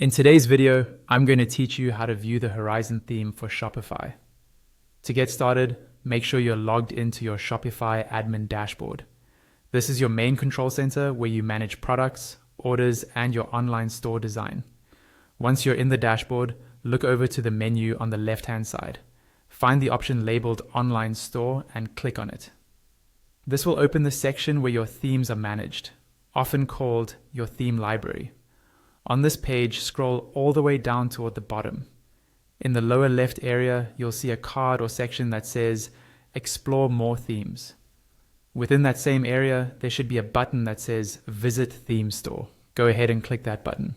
In today's video, I'm going to teach you how to view the Horizon theme for Shopify. To get started, make sure you're logged into your Shopify admin dashboard. This is your main control center where you manage products, orders, and your online store design. Once you're in the dashboard, look over to the menu on the left-hand side. Find the option labeled Online Store and click on it. This will open the section where your themes are managed, often called your theme library. On this page, scroll all the way down toward the bottom. In the lower left area, you'll see a card or section that says Explore More Themes. Within that same area, there should be a button that says Visit Theme Store. Go ahead and click that button.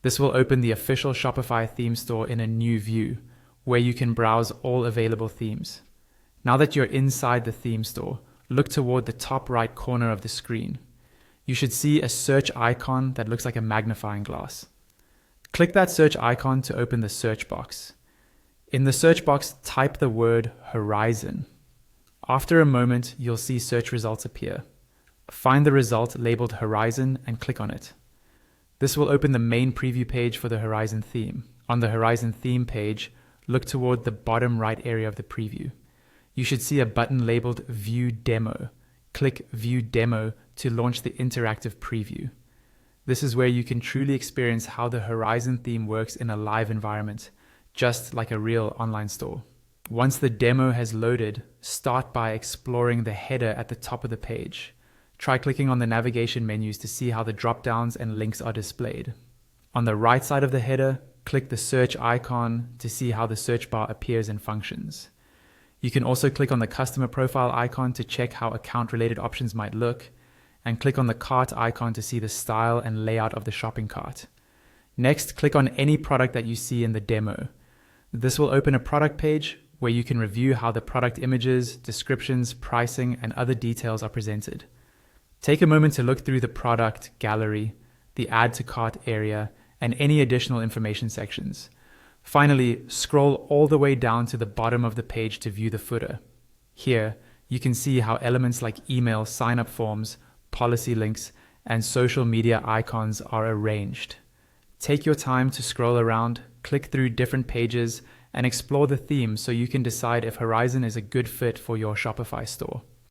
This will open the official Shopify Theme Store in a new view, where you can browse all available themes. Now that you're inside the theme store, look toward the top right corner of the screen. You should see a search icon that looks like a magnifying glass. Click that search icon to open the search box. In the search box, type the word Horizon. After a moment, you'll see search results appear. Find the result labeled Horizon and click on it. This will open the main preview page for the Horizon theme. On the Horizon theme page, look toward the bottom right area of the preview. You should see a button labeled View Demo. Click View Demo to launch the interactive preview. This is where you can truly experience how the Horizon theme works in a live environment, just like a real online store. Once the demo has loaded, start by exploring the header at the top of the page. Try clicking on the navigation menus to see how the drop-downs and links are displayed. On the right side of the header, click the search icon to see how the search bar appears and functions. You can also click on the customer profile icon to check how account-related options might look, and click on the cart icon to see the style and layout of the shopping cart. Next, click on any product that you see in the demo. This will open a product page where you can review how the product images, descriptions, pricing, and other details are presented. Take a moment to look through the product gallery, the add to cart area, and any additional information sections. Finally, scroll all the way down to the bottom of the page to view the footer. Here, you can see how elements like email sign-up forms, policy links, and social media icons are arranged. Take your time to scroll around, click through different pages, and explore the theme so you can decide if Horizon is a good fit for your Shopify store.